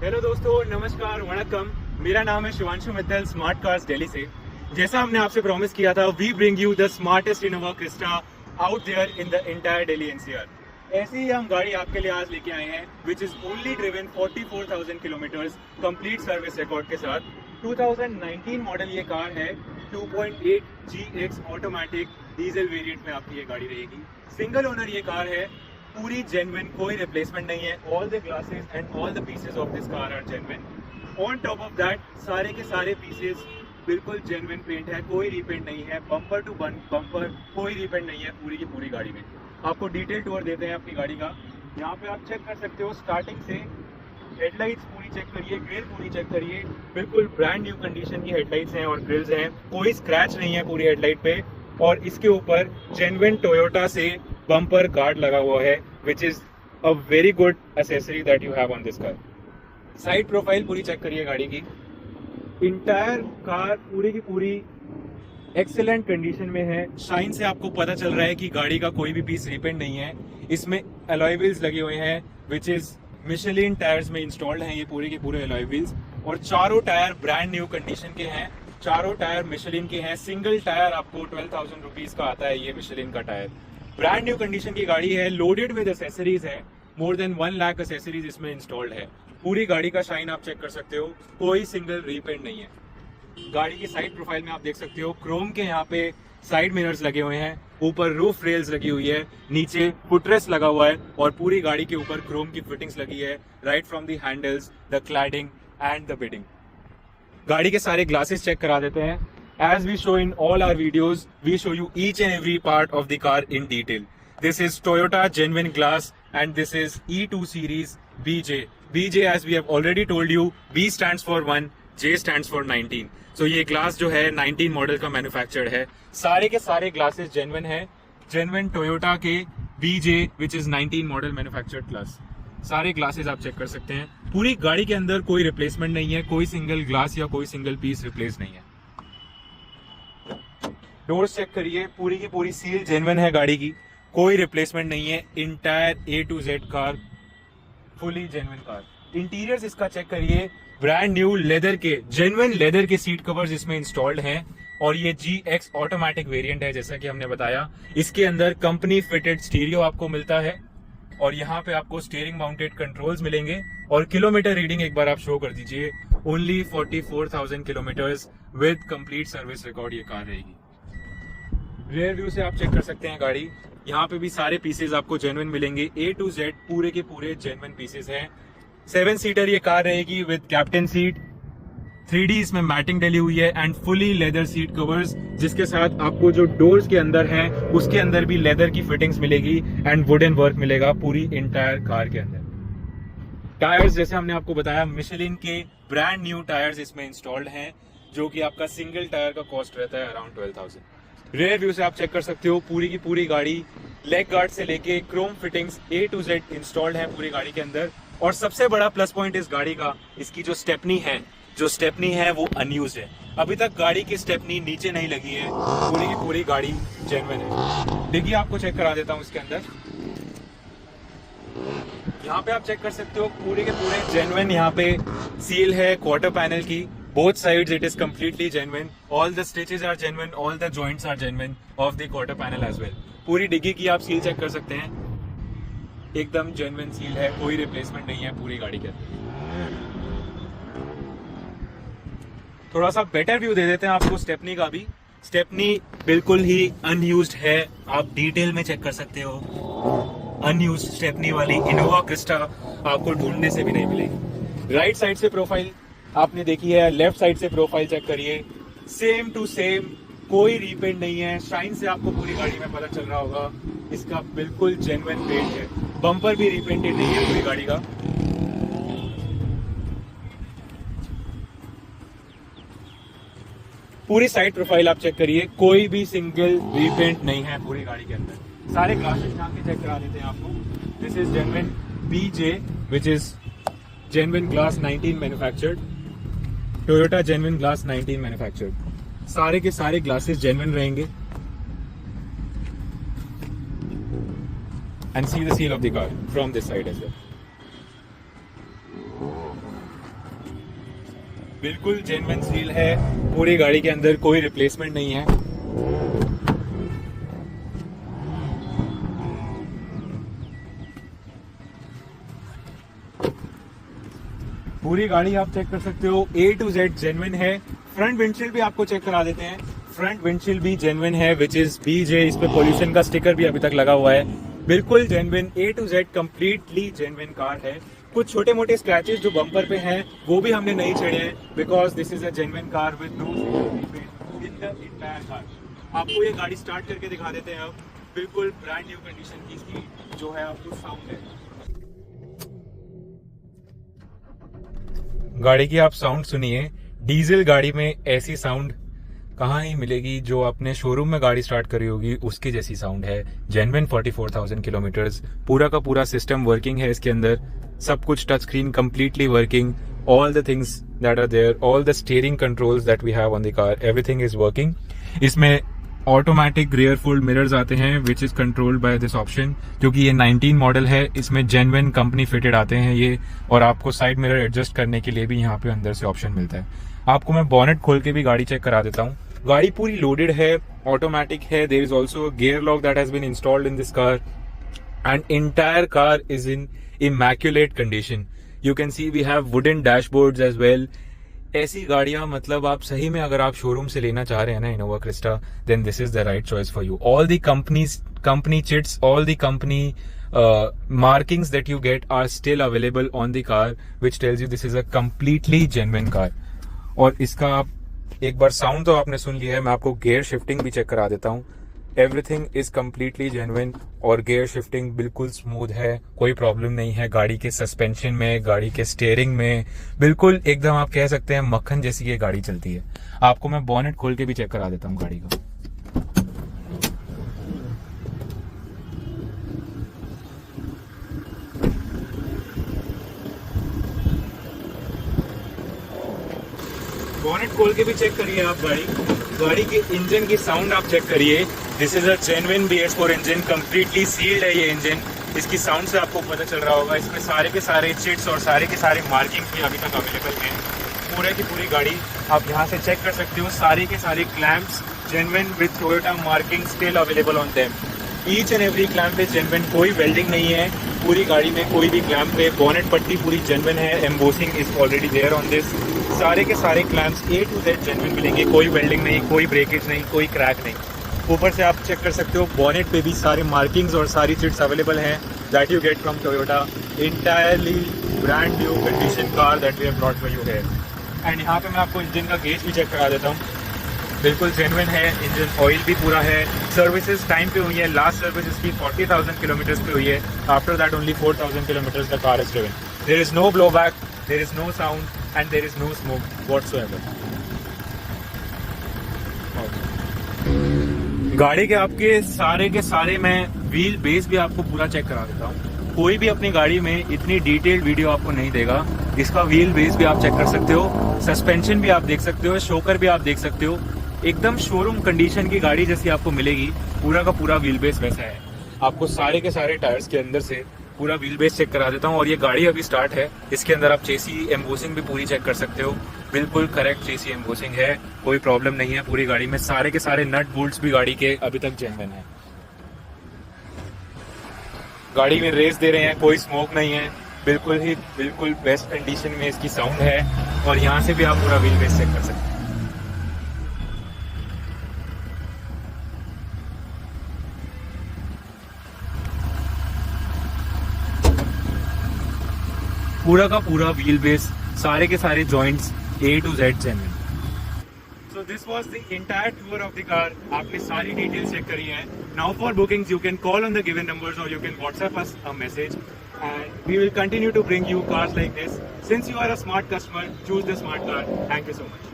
Hello दोस्तों, नमस्कार, वणक्कम। मेरा नाम है शिवांशु मित्तल, स्मार्ट कार्स दिल्ली से। जैसा हमने आपसे प्रॉमिस किया था, we bring you the smartest Innova Crysta out there in the entire Delhi NCR. ऐसी ही हम गाड़ी आपके लिए आज लेके आए हैं, which is only driven 44,000 kilometres, complete service record के साथ। 2019 मॉडल ये कार है। 2.8 GX ऑटोमेटिक डीजल वेरिएंट में आपकी ये गाड़ी रहेगी। सिंगल ओनर ये कार है, पूरी जेन्युइन, कोई रिप्लेसमेंट नहीं है। All the glasses and all the pieces of this car are genuine. On top of that सारे के सारे पीसेस बिल्कुल जेन्युइन पेंट है, कोई रीपेंट नहीं है। बम्पर टू बम्पर कोई रीपेंट नहीं है पूरी की पूरी गाड़ी में। आपको डिटेल टूर देते हैं अपनी गाड़ी का। यहाँ पे आप चेक कर सकते हो, स्टार्टिंग से हेडलाइट्स पूरी चेक करिए, ग्रिल पूरी चेक करिए। बिल्कुल ब्रांड न्यू कंडीशन की हेडलाइट्स हैं और ग्रिल्स हैं, कोई स्क्रैच नहीं है पूरी हेडलाइट पे। और इसके ऊपर जेन्युइन टोयोटा से बम्पर गार्ड लगा हुआ है, which is a very good accessory that you have on this car. Side profile पूरी चेक करिए गाड़ी की। इंटायर कार पूरी की पूरी एक्सेलेंट कंडीशन में है। शाइन से आपको पता चल रहा है कि गाड़ी का कोई भी पीस रिपेंट नहीं है। इसमें अलॉय व्हील्स लगे हुए हैं, विच इज मिशेलिन टायर्स में इंस्टॉल्ड हैं ये पूरे के पूरे अलॉय व्हील्स। और चारों टायर ब्रांड न्यू कंडीशन के हैं, चारों टायर मिशेलिन के हैं। सिंगल टायर आपको 12,000 रुपीज का आता है ये मिशेलिन का टायर। ब्रांड न्यू कंडीशन की गाड़ी है, लोडेड विद एसेसरीज है। मोर देन 1 लाख एसेसरीज इसमें इंस्टॉल्ड है। पूरी गाड़ी का शाइन आप चेक कर सकते हो, कोई सिंगल रीपेंट नहीं है। गाड़ी की साइड प्रोफाइल में आप देख सकते हो, क्रोम के यहाँ पे साइड मिरर्स लगे हुए हैं, ऊपर रूफ रेल्स लगी हुई है, नीचे फुटरेस्ट लगा हुआ है और पूरी गाड़ी के ऊपर क्रोम की फिटिंग्स लगी है, right from the handles, the cladding and the bidding. गाड़ी के सारे ग्लासेस चेक करा देते हैं। As we show in all our videos, we show you each and every part of the car in detail. This is Toyota genuine glass and this is E2 series BJ. BJ, as we have already told you, B stands for 1, J stands for 19. So ये glass जो है 19 model का manufactured है। सारे के सारे glasses genuine है, genuine Toyota के BJ which is 19 model manufactured glass. सारे ग्लासेस आप चेक कर सकते हैं। पूरी गाड़ी के अंदर कोई रिप्लेसमेंट नहीं है, कोई सिंगल ग्लास या कोई सिंगल पीस रिप्लेस नहीं है। डोर्स चेक करिए, पूरी की पूरी सील जेन्युइन है गाड़ी की, कोई रिप्लेसमेंट नहीं है। Entire A to Z car, fully genuine car. Interiors इसका चेक करिए, ब्रांड न्यू लेदर के, जेन्युइन लेदर के सीट कवर्स इसमें इंस्टॉल्ड हैं। और ये GX ऑटोमेटिक वेरिएंट है, जैसा कि हमने बताया। इसके अंदर कंपनी फिटेड स्टीरियो आपको मिलता है और यहाँ पे आपको स्टीयरिंग माउंटेड कंट्रोल्स मिलेंगे। और किलोमीटर रीडिंग एक बार आप शो कर दीजिए, only 44,000 kilometres with complete service record ये कार रहेगी। रेयर व्यू से आप चेक कर सकते हैं गाड़ी, यहाँ पे भी सारे पीसेस आपको जेन्युइन मिलेंगे। A to Z पूरे के पूरे जेन्युइन पीसेस हैं। 7 सीटर ये कार रहेगी विद कैप्टन सीट, 3D इसमें मैटिंग डली हुई है and fully leather seat covers, जिसके साथ आपको जो डोर्स के अंदर हैं उसके अंदर भी लेदर की फिटिंग्स मिलेगी एंड वुडन वर्क मिलेगा पूरी इंटायर कार के अंदर। टायर्स जैसे हमने आपको बताया, मिशेलिन के ब्रांड न्यू टायर्स इसमें इंस्टॉल्ड हैं, जो कि आपका सिंगल टायर का कॉस्ट रहता है अराउंड 12,000। रेयर व्यू से आप चेक कर सकते हो, पूरी की पूरी गाड़ी लेग गार्ड से लेके Chrome fittings A to Z installed है पूरी गाड़ी के अंदर। और सबसे बड़ा प्लस पॉइंट इस गाड़ी का, इसकी जो स्टेपनी है वो अनयूज्ड है। अभी तक गाड़ी की स्टेपनी नीचे नहीं लगी है, पूरी की पूरी गाड़ी जेन्युइन है। डिग्गी आपको चेक करा देता हूँ इसके अंदर। यहाँ पे आप चेक कर सकते हो, पूरे के पूरे जेन्युइन यहाँ पे सील है क्वार्टर पैनल की। Both sides it is completely genuine. All the stitches are genuine. All the joints are genuine of the quarter panel as well. पूरी डिग्गी की आप सील चेक कर सकते हैं, एकदम genuine सील है, कोई रिप्लेसमेंट नहीं है पूरी गाड़ी के। थोड़ा सा बेटर व्यू दे देते हैं आपको स्टेपनी का भी। स्टेपनी बिल्कुल ही अनयूज्ड है, आप डिटेल में चेक कर सकते हो। अनयूज्ड स्टेपनी वाली इनोवा क्रिस्टा आपको ढूंढने से भी नहीं मिलेगी। राइट साइड से प्रोफाइल आपने देखी है, लेफ्ट साइड से प्रोफाइल चेक करिए, सेम टू सेम, कोई रीपेंट नहीं है। शाइन से आपको पूरी गाड़ी में पता चल रहा होगा, इसका बिल्कुल जेन्युइन पेंट है। बम्पर भी रीपेंटेड नहीं है पूरी गाड़ी का। पूरी साइड प्रोफाइल आप चेक करिए, कोई भी सिंगल रीपेंट नहीं है पूरी गाड़ी के अंदर। सारे ग्लासेस यहाँ के चेक करा देते हैं आपको। This is genuine BJ which is genuine glass 19 manufactured, Toyota genuine glass 19 manufactured. सारे के सारे ग्लासेस जेन्युइन रहेंगे। And see the seal of the car from this side as well. बिल्कुल जेन्युइन सील है, पूरी गाड़ी के अंदर कोई रिप्लेसमेंट नहीं है। पूरी गाड़ी आप चेक कर सकते हो, A to Z जेन्युइन है। फ्रंट विंडशील्ड भी आपको चेक करा देते हैं। फ्रंट विंडशील्ड भी जेन्युइन है, विच इज BJ। इस पे पोल्यूशन का स्टिकर भी अभी तक लगा हुआ है। बिल्कुल genuine, A to Z completely genuine car है। कुछ छोटे मोटे स्क्रैचेस जो बम्पर पे हैं वो भी हमने नहीं छेड़े हैं, because this is a genuine car with no in the entire car. आपको ये गाड़ी स्टार्ट करके दिखा देते हैं अब। बिल्कुल ब्रांड न्यू कंडीशन की इसकी जो है आपको साउंड है। गाड़ी की आप साउंड सुनिए, डीजल गाड़ी में ऐसी साउंड कहाँ ही मिलेगी। जो आपने शोरूम में गाड़ी स्टार्ट करी होगी उसकी जैसी साउंड है। जेन्युइन 44,000 किलोमीटर्स, पूरा का पूरा सिस्टम वर्किंग है इसके अंदर। सब कुछ touch screen completely working, all the things that are there, all the steering controls that we have on the car, everything is working. इसमें ऑटोमेटिक रियर फोल्ड मिरर्स आते हैं which is controlled by this option. क्योंकि ये 19 model है, इसमें genuine company fitted आते हैं ये। और आपको साइड मिरर एडजस्ट करने के लिए भी यहाँ पे अंदर से ऑप्शन मिलता है। आपको मैं बॉनेट खोल के भी गाड़ी चेक करा देता हूँ। गाड़ी पूरी लोडेड है, ऑटोमेटिक है। There is also gear lock that has been installed in this car and entire car is in immaculate condition. You can see we have wooden dashboards as well. ऐसी गाड़ियां मतलब आप सही में अगर आप शोरूम से लेना चाह रहे हैं ना Innova Crysta, then this is the right choice for you. All the company chits, all the company markings that you get are still available on the car, which tells you this is a completely genuine car. और इसका आप एक बार sound तो आपने सुन लिया है, मैं आपको गियर शिफ्टिंग भी चेक करा देता हूँ। एवरीथिंग इज कम्प्लीटली जेन्युइन और गियर शिफ्टिंग बिल्कुल स्मूथ है, कोई प्रॉब्लम नहीं है। गाड़ी के सस्पेंशन में, गाड़ी के स्टीयरिंग में बिल्कुल एकदम आप कह सकते हैं मक्खन जैसी ये गाड़ी चलती है। आपको मैं बॉनेट खोल के भी चेक करा देता हूँ गाड़ी का। बॉनेट खोल के भी चेक करिए आप गाड़ी के इंजन की साउंड आप चेक करिए। This is a genuine BS4 engine, completely sealed है ये इंजन। इसकी साउंड से आपको पता चल रहा होगा। इसमें सारे के सारे चिट्स और सारे के सारे मार्किंग्स भी अभी तक अवेलेबल हैं। पूरे की पूरी गाड़ी आप यहाँ से चेक कर सकते हो। सारे के सारे clamps genuine with Toyota marking still available on them. Each and every clamp is genuine, कोई वेल्डिंग नहीं है पूरी गाड़ी में कोई भी क्लैंप पे। बॉनेट पट्टी पूरी जेन्युइन है, embossing is already there on this. सारे के सारे clamps A to Z genuine मिलेंगे, कोई वेल्डिंग नहीं, कोई ब्रेकेज नहीं, कोई क्रैक नहीं। ऊपर से आप चेक कर सकते हो बॉनेट पे भी सारे मार्किंग्स और सारी चिट्स अवेलेबल हैं that you get from Toyota. Entirely brand new condition car that we have brought for you here. And यहाँ पे मैं आपको इंजन का गेज भी चेक करा देता हूँ। बिल्कुल जेन्युइन है इंजन, ऑयल भी पूरा है। सर्विसेज टाइम पे हुई है, लास्ट सर्विस इसकी 40,000 किलोमीटर्स पे हुई है। After that only 4,000 kilometres the car is driven. There is no blow back, there is no sound and there is no smoke whatsoever. गाड़ी के सारे मैं व्हील बेस भी आपको पूरा चेक करा देता हूँ। कोई भी अपनी गाड़ी में इतनी डिटेल्ड वीडियो आपको नहीं देगा। इसका व्हील बेस भी आप चेक कर सकते हो, सस्पेंशन भी आप देख सकते हो, शोकर भी आप देख सकते हो। एकदम शोरूम कंडीशन की गाड़ी जैसी आपको मिलेगी। पूरा का पूरा व्हील बेस वैसा है। आपको सारे के सारे टायर्स के अंदर से पूरा व्हील बेस चेक करा देता हूँ। और ये गाड़ी अभी स्टार्ट है, इसके अंदर आप चेसी एम्बोसिंग भी पूरी चेक कर सकते हो। बिल्कुल करेक्ट चेसी एम्बोसिंग है, कोई प्रॉब्लम नहीं है पूरी गाड़ी में। सारे के सारे नट बोल्ट्स भी गाड़ी के अभी तक जेन्युइन है। गाड़ी में रेस दे रहे हैं, कोई स्मोक नहीं है, बिल्कुल बेस्ट कंडीशन में इसकी साउंड है। और यहाँ से भी आप पूरा व्हील बेस चेक कर सकते हैं। पूरा का पूरा व्हील बेस, सारे के सारे joints A to Z genuine. So this was the entire tour of the car. आपने सारी डिटेल्स चेक करी हैं। Now for bookings you can call on the given numbers or you can WhatsApp us a message and we will continue to bring you cars like this. Since you are a smart customer, choose the smart car. Thank you so much.